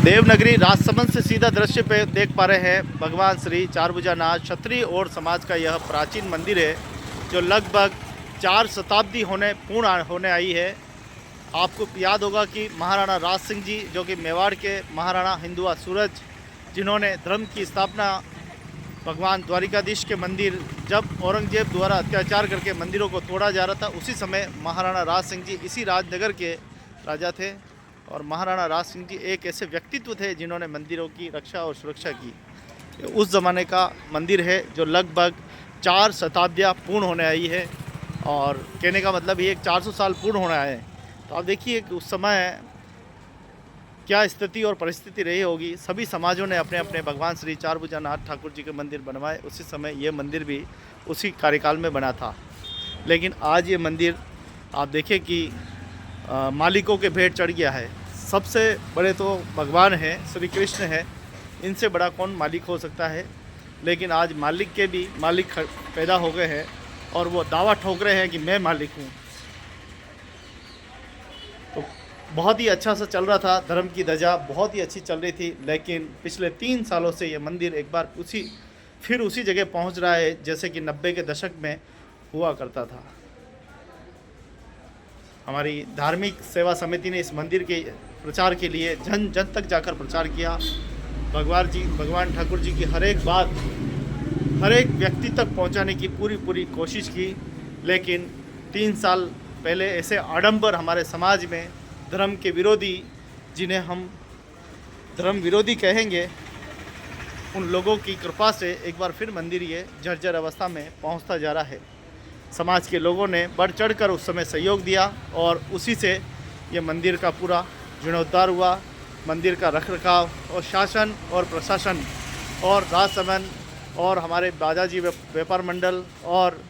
देवनगरी राजसमंद से सीधा दृश्य पे देख पा रहे हैं भगवान श्री चारभुजानाथ क्षत्रिय और समाज का यह प्राचीन मंदिर है जो लगभग 4 शताब्दी पूर्ण होने आई है। आपको याद होगा कि महाराणा राज सिंह जी जो कि मेवाड़ के महाराणा हिंदुआ सूरज, जिन्होंने धर्म की स्थापना भगवान द्वारिकाधीश के मंदिर, जब औरंगजेब द्वारा अत्याचार करके मंदिरों को तोड़ा जा रहा था, उसी समय महाराणा राज सिंह जी इसी राजनगर के राजा थे। और महाराणा राज सिंह जी एक ऐसे व्यक्तित्व थे जिन्होंने मंदिरों की रक्षा और सुरक्षा की। उस ज़माने का मंदिर है जो लगभग 4 शताब्दियाँ पूर्ण होने आई है, और कहने का मतलब ये 400 साल पूर्ण होने आए हैं। तो आप देखिए कि उस समय क्या स्थिति और परिस्थिति रही होगी। सभी समाजों ने अपने अपने भगवान श्री चारभुजानाथ ठाकुर जी के मंदिर बनवाए। उसी समय ये मंदिर भी उसी कार्यकाल में बना था। लेकिन आज ये मंदिर आप देखें कि मालिकों के भेंट चढ़ गया है। सबसे बड़े तो भगवान हैं, श्री कृष्ण हैं, इनसे बड़ा कौन मालिक हो सकता है। लेकिन आज मालिक के भी मालिक पैदा हो गए हैं और वो दावा ठोक रहे हैं कि मैं मालिक हूँ। तो बहुत ही अच्छा सा चल रहा था, धर्म की ध्वजा बहुत ही अच्छी चल रही थी। लेकिन पिछले 3 सालों से ये मंदिर एक बार फिर उसी जगह पहुंच रहा है जैसे कि 90 के दशक में हुआ करता था। हमारी धार्मिक सेवा समिति ने इस मंदिर के प्रचार के लिए जन जन तक जाकर प्रचार किया। भगवान ठाकुर जी की हर एक बात हर एक व्यक्ति तक पहुंचाने की पूरी कोशिश की। लेकिन 3 साल पहले ऐसे आडंबर हमारे समाज में धर्म के विरोधी, जिन्हें हम धर्म विरोधी कहेंगे, उन लोगों की कृपा से एक बार फिर मंदिर ये जर्जर अवस्था में पहुंचता जा रहा है। समाज के लोगों ने बढ़ चढ़कर उस समय सहयोग दिया और उसी से ये मंदिर का पूरा जीर्णोद्धार हुआ। मंदिर का रखरखाव और शासन और प्रशासन और राजसमंद और हमारे बाजाजी व्यापार मंडल और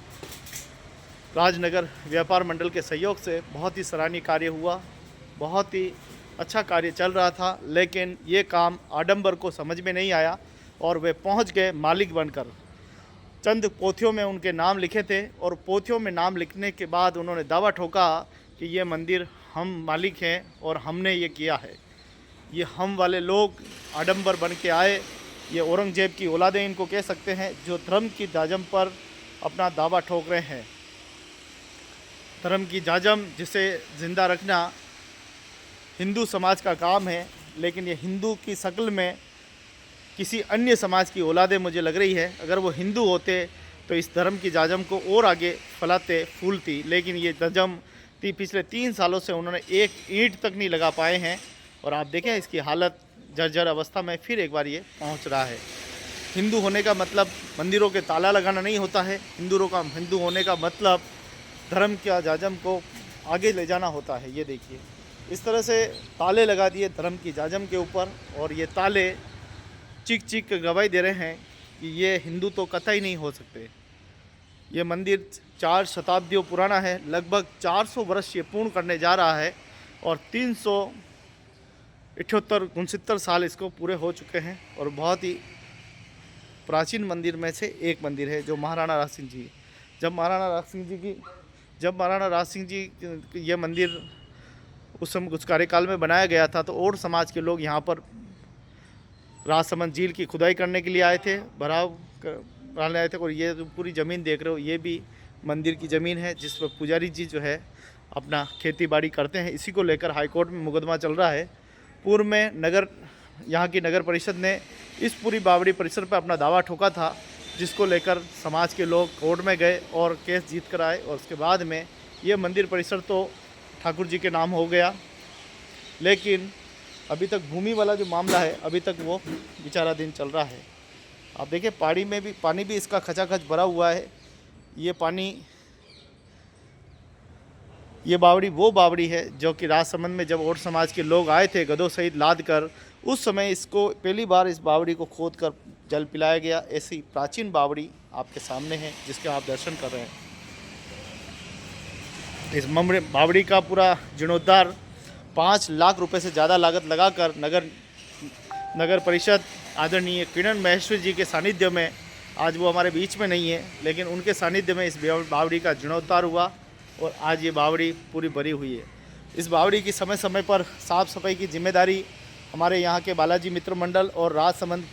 राजनगर व्यापार मंडल के सहयोग से बहुत ही सराहनीय कार्य हुआ। बहुत ही अच्छा कार्य चल रहा था। लेकिन ये काम आडंबर को समझ में नहीं आया और वे पहुंच गए मालिक बनकर। चंद पोथियों में उनके नाम लिखे थे और पोथियों में नाम लिखने के बाद उन्होंने दावा ठोका कि ये मंदिर हम मालिक हैं और हमने ये किया है। ये हम वाले लोग आडंबर बन के आए। ये औरंगजेब की औलादें इनको कह सकते हैं, जो धर्म की जाजम पर अपना दावा ठोक रहे हैं। धर्म की जाजम जिसे ज़िंदा रखना हिंदू समाज का काम है, लेकिन ये हिंदू की शक्ल में किसी अन्य समाज की औलादे मुझे लग रही है। अगर वो हिंदू होते तो इस धर्म की जाजम को और आगे फैलाते फूलती। लेकिन ये जाजम पिछले 3 सालों से उन्होंने एक ईंट तक नहीं लगा पाए हैं। और आप देखें इसकी हालत जर्जर अवस्था में फिर एक बार ये पहुंच रहा है। हिंदू होने का मतलब मंदिरों के ताला लगाना नहीं होता है। हिंदू होने का मतलब धर्म के जाजम को आगे ले जाना होता है। ये देखिए इस तरह से ताले लगा दिए धर्म की जाजम के ऊपर, और ये ताले चीख चीख कर गवाही दे रहे हैं कि ये हिंदू तो कतई नहीं हो सकते। ये मंदिर 4 शताब्दियों पुराना है। लगभग 400 वर्ष ये पूर्ण करने जा रहा है और 378-69 साल इसको पूरे हो चुके हैं। और बहुत ही प्राचीन मंदिर में से एक मंदिर है जो महाराणा राज सिंह जी, जब महाराणा राज सिंह जी ये मंदिर उस कार्यकाल में बनाया गया था, तो और समाज के लोग यहाँ पर राजसमंद झील की खुदाई करने के लिए आए थे, भराव कराने आए थे। और ये जो पूरी ज़मीन देख रहे हो, ये भी मंदिर की ज़मीन है जिस पर पुजारी जी जो है अपना खेती बाड़ी करते हैं। इसी को लेकर हाईकोर्ट में मुकदमा चल रहा है। पूर्व में यहाँ की नगर परिषद ने इस पूरी बावड़ी परिसर पर अपना दावा ठोका था, जिसको लेकर समाज के लोग कोर्ट में गए और केस जीत कर आए। और उसके बाद में ये मंदिर परिसर तो ठाकुर जी के नाम हो गया। लेकिन अभी तक भूमि वाला जो मामला है, अभी तक वो विचाराधीन चल रहा है। आप देखिए पानी भी इसका खचाखच भरा हुआ है। ये बावड़ी वो बावड़ी है जो कि राजसमंद में जब और समाज के लोग आए थे गधों सहित लाद कर, उस समय इसको पहली बार इस बावड़ी को खोद कर जल पिलाया गया। ऐसी प्राचीन बावड़ी आपके सामने है जिसके आप दर्शन कर रहे हैं। इस बावड़ी का पूरा जीर्णोद्धार 5 लाख रुपए से ज़्यादा लागत लगाकर नगर परिषद आदरणीय किरण महेश्वरी जी के सानिध्य में, आज वो हमारे बीच में नहीं है, लेकिन उनके सानिध्य में इस बावड़ी का जीर्णोद्धार हुआ और आज ये बावड़ी पूरी भरी हुई है। इस बावड़ी की समय समय पर साफ़ सफाई की जिम्मेदारी हमारे यहाँ के बालाजी मित्र मंडल और राजसमंद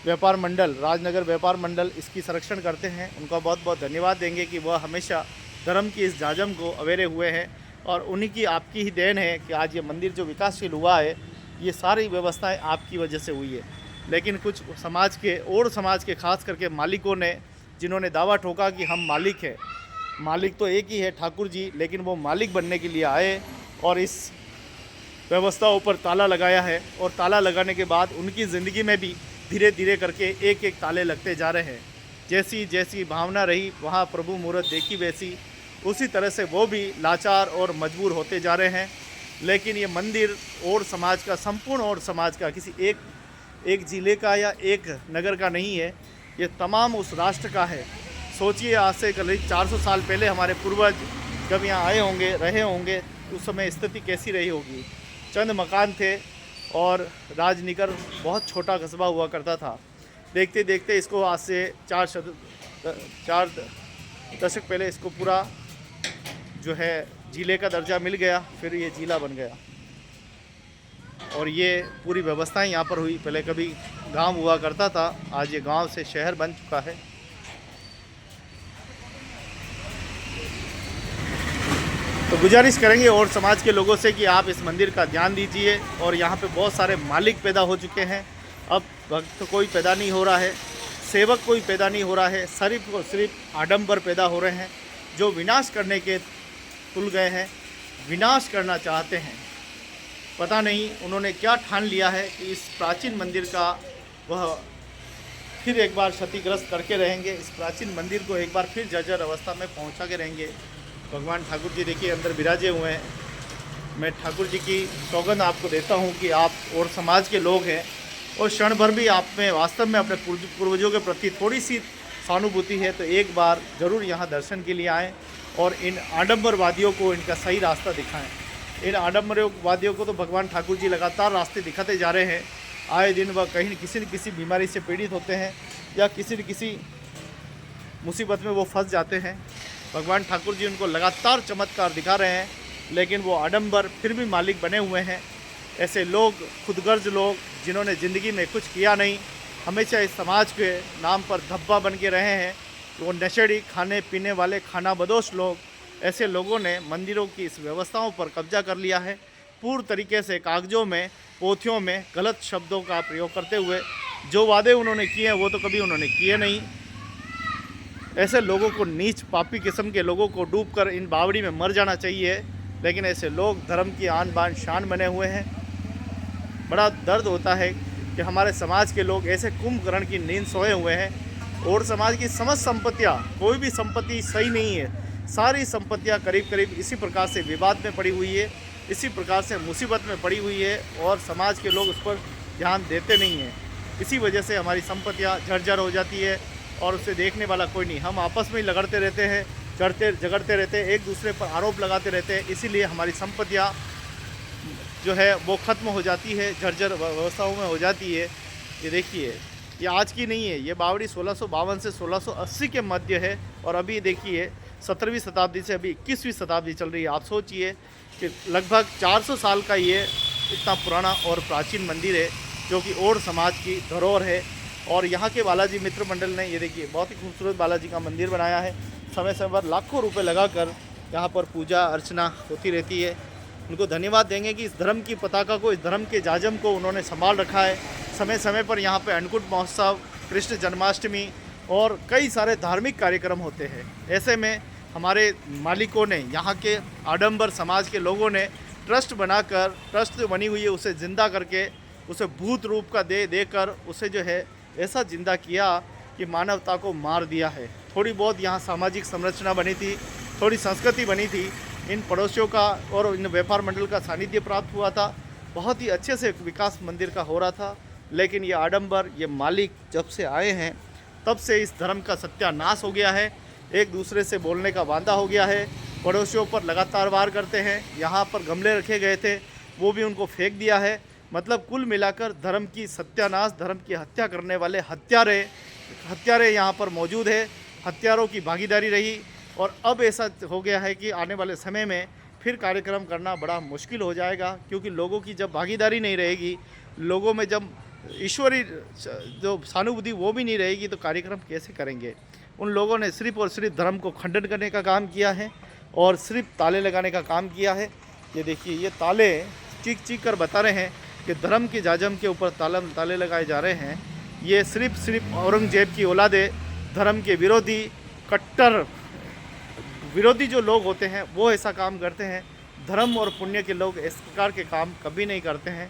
व्यापार मंडल, राजनगर व्यापार मंडल इसकी संरक्षण करते हैं। उनका बहुत बहुत धन्यवाद देंगे कि वह हमेशा धर्म की इस जाजम को अवेरे हुए हैं और उन्हीं की आपकी ही देन है कि आज ये मंदिर जो विकासशील हुआ है, ये सारी व्यवस्थाएं आपकी वजह से हुई है। लेकिन कुछ समाज के और समाज के खास करके मालिकों ने, जिन्होंने दावा ठोका कि हम मालिक हैं, मालिक तो एक ही है ठाकुर जी, लेकिन वो मालिक बनने के लिए आए और इस व्यवस्थाओं पर ताला लगाया है। और ताला लगाने के बाद उनकी ज़िंदगी में भी धीरे धीरे करके एक एक ताले लगते जा रहे हैं। जैसी जैसी भावना रही वहाँ प्रभु मुहूर्त देखी वैसी, उसी तरह से वो भी लाचार और मजबूर होते जा रहे हैं। लेकिन ये मंदिर और समाज का, संपूर्ण और समाज का, किसी एक ज़िले का या एक नगर का नहीं है, ये तमाम उस राष्ट्र का है। सोचिए आज से करीब 400 साल पहले हमारे पूर्वज जब यहाँ आए होंगे, रहे होंगे, उस समय स्थिति कैसी रही होगी। चंद मकान थे और राजनिकर बहुत छोटा कस्बा हुआ करता था। देखते देखते इसको आज से 4 दशक पहले इसको पूरा जो है ज़िले का दर्जा मिल गया, फिर ये ज़िला बन गया और ये पूरी व्यवस्थाएं यहाँ पर हुई। पहले कभी गांव हुआ करता था, आज ये गांव से शहर बन चुका है। तो गुजारिश करेंगे और समाज के लोगों से कि आप इस मंदिर का ध्यान दीजिए। और यहाँ पे बहुत सारे मालिक पैदा हो चुके हैं, अब भक्त कोई पैदा नहीं हो रहा है, सेवक कोई पैदा नहीं हो रहा है, सिर्फ और सिर्फ आडंबर पैदा हो रहे हैं जो विनाश करने के तुल गए हैं, विनाश करना चाहते हैं। पता नहीं उन्होंने क्या ठान लिया है कि इस प्राचीन मंदिर का वह फिर एक बार क्षतिग्रस्त करके रहेंगे, इस प्राचीन मंदिर को एक बार फिर जर्जर अवस्था में पहुंचा के रहेंगे। भगवान ठाकुर जी देखिए अंदर विराजे हुए हैं। मैं ठाकुर जी की सौगंध आपको देता हूं कि आप और समाज के लोग हैं और क्षण भर भी आप में वास्तव में अपने पूर्वजों के प्रति थोड़ी सी सहानुभूति है तो एक बार ज़रूर यहाँ दर्शन के लिए आएँ और इन आडंबरवादियों को इनका सही रास्ता दिखाएं। इन आडंबरवादियों को तो भगवान ठाकुर जी लगातार रास्ते दिखाते जा रहे हैं। आए दिन वह कहीं न किसी बीमारी से पीड़ित होते हैं या किसी न किसी मुसीबत में वो फंस जाते हैं। भगवान ठाकुर जी उनको लगातार चमत्कार दिखा रहे हैं, लेकिन वो आडंबर फिर भी मालिक बने हुए हैं। ऐसे लोग, खुदगर्ज लोग, जिन्होंने ज़िंदगी में कुछ किया नहीं, हमेशा इस समाज के नाम पर धब्बा बन के रहे हैं, वो नशेड़ी, खाने पीने वाले, खाना बदोश लोग, ऐसे लोगों ने मंदिरों की इस व्यवस्थाओं पर कब्जा कर लिया है। पूर्ण तरीके से कागजों में, पोथियों में गलत शब्दों का प्रयोग करते हुए जो वादे उन्होंने किए हैं वो तो कभी उन्होंने किए नहीं। ऐसे लोगों को, नीच पापी किस्म के लोगों को डूबकर इन बावड़ी में मर जाना चाहिए, लेकिन ऐसे लोग धर्म की आन बान शान बने हुए हैं। बड़ा दर्द होता है कि हमारे समाज के लोग ऐसे कुंभकर्ण की नींद सोए हुए हैं और समाज की समस्त संपत्तियां, कोई भी संपत्ति सही नहीं है, सारी संपत्तियां करीब करीब इसी प्रकार से विवाद में पड़ी हुई है, इसी प्रकार से मुसीबत में पड़ी हुई है और समाज के लोग उस पर ध्यान देते नहीं हैं। इसी वजह से हमारी संपत्तियां झरझर हो जाती है और उसे देखने वाला कोई नहीं। हम आपस में ही लड़ते रहते हैं, झगड़ते रहते हैं, एक दूसरे पर आरोप लगाते रहते हैं, इसीलिए हमारी संपत्तियां जो है वो ख़त्म हो जाती है, झरझर व्यवस्थाओं में हो जाती है। ये देखिए, ये आज की नहीं है, ये बावड़ी 1652 से 1680 के मध्य है और अभी देखिए 17वीं शताब्दी से अभी 21वीं शताब्दी चल रही है। आप सोचिए कि लगभग 400 साल का ये इतना पुराना और प्राचीन मंदिर है जो कि और समाज की धरोहर है। और यहाँ के बालाजी मित्र मंडल ने, ये देखिए, बहुत ही खूबसूरत बालाजी का मंदिर बनाया है। समय समय पर लाखों रुपए लगाकर यहाँ पर पूजा अर्चना होती रहती है। उनको धन्यवाद देंगे कि इस धर्म की पताका को, इस धर्म के जाजम को उन्होंने संभाल रखा है। समय समय पर यहाँ पे अन्नकूट महोत्सव, कृष्ण जन्माष्टमी और कई सारे धार्मिक कार्यक्रम होते हैं। ऐसे में हमारे मालिकों ने, यहाँ के आडंबर समाज के लोगों ने ट्रस्ट बनाकर, ट्रस्ट जो बनी हुई है उसे ज़िंदा करके, उसे भूत रूप का देकर उसे जो है ऐसा जिंदा किया कि मानवता को मार दिया है। थोड़ी बहुत यहाँ सामाजिक संरचना बनी थी, थोड़ी संस्कृति बनी थी, इन पड़ोसियों का और इन व्यापार मंडल का सानिध्य प्राप्त हुआ था। बहुत ही अच्छे से विकास मंदिर का हो रहा था। लेकिन ये आडंबर, ये मालिक जब से आए हैं तब से इस धर्म का सत्यानाश हो गया है। एक दूसरे से बोलने का वादा हो गया है, पड़ोसियों पर लगातार वार करते हैं। यहाँ पर गमले रखे गए थे, वो भी उनको फेंक दिया है। मतलब कुल मिलाकर धर्म की सत्यानाश, धर्म की हत्या करने वाले हत्यारे यहाँ पर मौजूद है। हत्यारों की भागीदारी रही और अब ऐसा हो गया है कि आने वाले समय में फिर कार्यक्रम करना बड़ा मुश्किल हो जाएगा, क्योंकि लोगों की जब भागीदारी नहीं रहेगी लोगों में जब ईश्वरी जो सहानुभूति वो भी नहीं रहेगी तो कार्यक्रम कैसे करेंगे। उन लोगों ने सिर्फ और सिर्फ धर्म को खंडन करने का काम किया है और सिर्फ ताले लगाने का काम किया है। ये देखिए, ये ताले चीख चीख कर बता रहे हैं कि धर्म के जाजम के ऊपर ताले लगाए जा रहे हैं। ये सिर्फ औरंगजेब की औलादे, धर्म के विरोधी, कट्टर विरोधी जो लोग होते हैं वो ऐसा काम करते हैं। धर्म और पुण्य के लोग इस प्रकार के काम कभी नहीं करते हैं।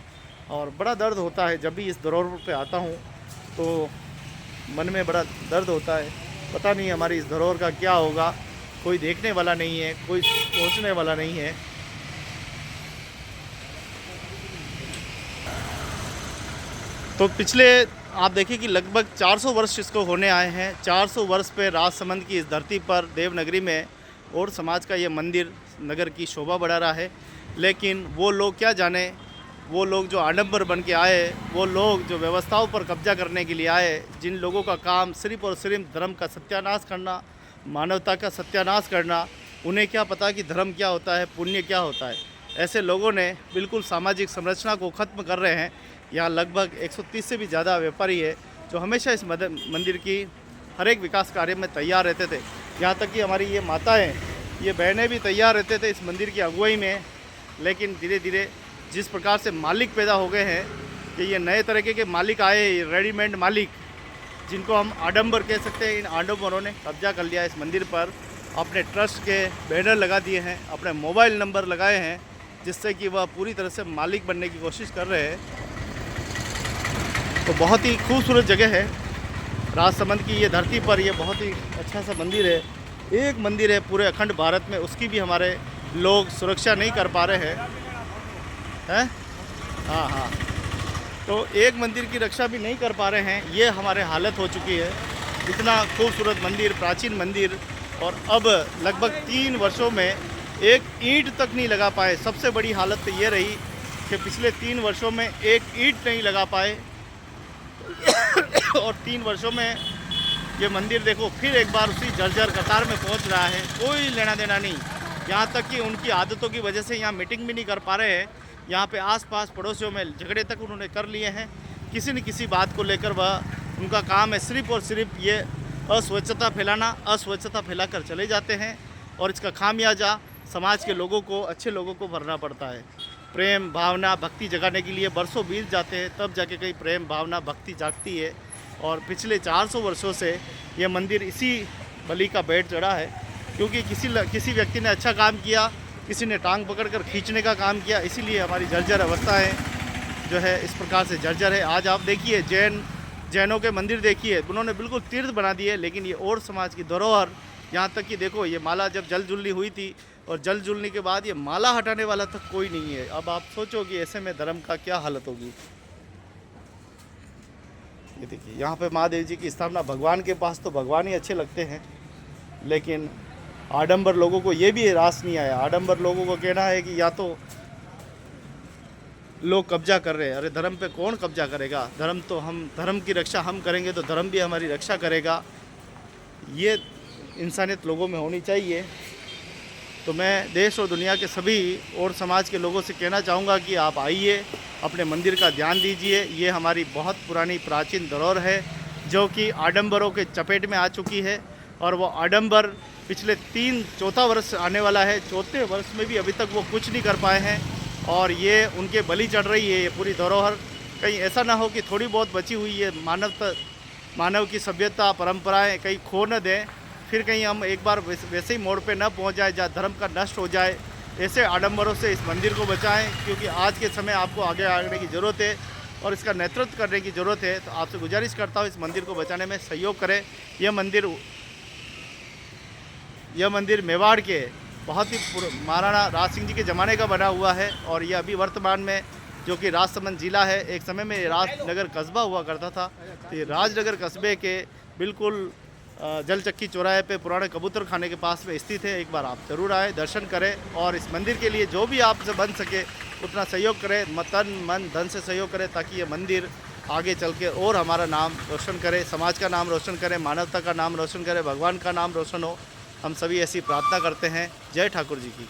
और बड़ा दर्द होता है जब भी इस धरोहर पे आता हूँ तो मन में बड़ा दर्द होता है। पता नहीं हमारी इस धरोहर का क्या होगा, कोई देखने वाला नहीं है, कोई सोचने वाला नहीं है। तो पिछले आप देखिए कि लगभग 400 वर्ष इसको होने आए हैं। 400 वर्ष पे राजसमंद की इस धरती पर देवनगरी में और समाज का ये मंदिर नगर की शोभा बढ़ा रहा है। लेकिन वो लोग क्या जाने, वो लोग जो आडंबर बन के आए, वो लोग जो व्यवस्थाओं पर कब्जा करने के लिए आए, जिन लोगों का काम सिर्फ और सिर्फ धर्म का सत्यानाश करना, मानवता का सत्यानाश करना, उन्हें क्या पता कि धर्म क्या होता है, पुण्य क्या होता है। ऐसे लोगों ने बिल्कुल सामाजिक संरचना को ख़त्म कर रहे हैं। यहाँ लगभग 130 से भी ज़्यादा व्यापारी है जो हमेशा इस मंदिर की हर एक विकास कार्य में तैयार रहते थे। यहाँ तक कि हमारी ये माताएं, ये बहनें भी तैयार रहते थे इस मंदिर की अगुवाई में। लेकिन धीरे धीरे जिस प्रकार से मालिक पैदा हो गए हैं कि ये नए तरीके के मालिक आए, रेडीमेड मालिक, जिनको हम आडंबर कह सकते हैं, इन आडंबरों ने कब्जा कर लिया इस मंदिर पर। अपने ट्रस्ट के बैनर लगा दिए हैं, अपने मोबाइल नंबर लगाए हैं, जिससे कि वह पूरी तरह से मालिक बनने की कोशिश कर रहे हैं। तो बहुत ही खूबसूरत जगह है राजसमंद की ये धरती पर। ये बहुत ही अच्छा सा मंदिर है, एक मंदिर है पूरे अखंड भारत में, उसकी भी हमारे लोग सुरक्षा नहीं कर पा रहे हैं। हाँ, तो एक मंदिर की रक्षा भी नहीं कर पा रहे हैं। ये हमारे हालत हो चुकी है। इतना खूबसूरत मंदिर, प्राचीन मंदिर, और अब लगभग 3 वर्षों में एक ईंट तक नहीं लगा पाए। सबसे बड़ी हालत तो ये रही कि पिछले 3 वर्षों में एक ईंट नहीं लगा पाए। और 3 वर्षों में ये मंदिर देखो फिर एक बार उसी जर्जर कतार में पहुंच रहा है। कोई लेना देना नहीं। यहाँ तक कि उनकी आदतों की वजह से यहाँ मीटिंग भी नहीं कर पा रहे हैं। यहाँ पे आसपास पड़ोसियों में झगड़े तक उन्होंने कर लिए हैं। किसी न किसी बात को लेकर वह, उनका काम है सिर्फ और सिर्फ ये अस्वच्छता फैलाना। अस्वच्छता फैलाकर चले जाते हैं और इसका खामियाजा समाज के लोगों को, अच्छे लोगों को भरना पड़ता है। प्रेम भावना, भक्ति जगाने के लिए बरसों बीत जाते हैं, तब जाके कहीं प्रेम भावना, भक्ति जागती है। और पिछले 400 वर्षों से ये मंदिर इसी बलि का भेंट चढ़ा है, क्योंकि किसी व्यक्ति ने अच्छा काम किया, किसी ने टांग पकड़कर खींचने का काम किया, इसीलिए हमारी जर्जर अवस्था है जो है इस प्रकार से जर्जर है। आज आप देखिए जैनों के मंदिर देखिए, उन्होंने बिल्कुल तीर्थ बना दिए, लेकिन ये और समाज की धरोहर, यहाँ तक कि देखो ये माला जब जल जुलनी हुई थी और जल जुलने के बाद ये माला हटाने वाला तक कोई नहीं है। अब आप सोचो कि ऐसे में धर्म का क्या हालत होगी। ये देखिए यहाँ पे महादेव जी की स्थापना, भगवान के पास तो भगवान ही अच्छे लगते हैं, लेकिन आडंबर लोगों को ये भी रास नहीं आया। आडंबर लोगों को कहना है कि या तो लोग कब्जा कर रहे हैं। अरे धर्म पे कौन कब्जा करेगा? धर्म की रक्षा हम करेंगे तो धर्म भी हमारी रक्षा करेगा। ये इंसानियत लोगों में होनी चाहिए। तो मैं देश और दुनिया के सभी और समाज के लोगों से कहना चाहूँगा कि आप आइए, अपने मंदिर का ध्यान दीजिए। ये हमारी बहुत पुरानी प्राचीन धरोहर है जो कि आडंबरों के चपेट में आ चुकी है। और वो आडंबर पिछले 4था वर्ष आने वाला है, 4थे वर्ष में भी अभी तक वो कुछ नहीं कर पाए हैं और ये उनके बलि चढ़ रही है ये पूरी धरोहर। कहीं ऐसा ना हो कि थोड़ी बहुत बची हुई ये मानव की सभ्यता, परंपराएं कहीं खो न दें, फिर कहीं हम एक बार वैसे ही मोड़ पे न पहुंच जाए जहाँ धर्म का नष्ट हो जाए। ऐसे आडंबरों से इस मंदिर को बचाएं, क्योंकि आज के समय आपको आगे आने की ज़रूरत है और इसका नेतृत्व करने की ज़रूरत है। तो आपसे गुजारिश करता हूँ इस मंदिर को बचाने में सहयोग करें। यह मंदिर मेवाड़ के बहुत ही महाराणा राज सिंह जी के ज़माने का बना हुआ है और यह अभी वर्तमान में जो कि राजसमंद जिला है, एक समय में राजनगर कस्बा हुआ करता था। तो ये राजनगर कस्बे के बिल्कुल जलचक्की चौराहे पे पुराने कबूतर खाने के पास में स्थित है। एक बार आप ज़रूर आए, दर्शन करें और इस मंदिर के लिए जो भी आपसे बन सके उतना सहयोग करें, तन मन धन से सहयोग करें, ताकि ये मंदिर आगे चल के और हमारा नाम रोशन करे, समाज का नाम रोशन करे, मानवता का नाम रोशन करे, भगवान का नाम रोशन हो। हम सभी ऐसी प्रार्थना करते हैं। जय ठाकुर जी की।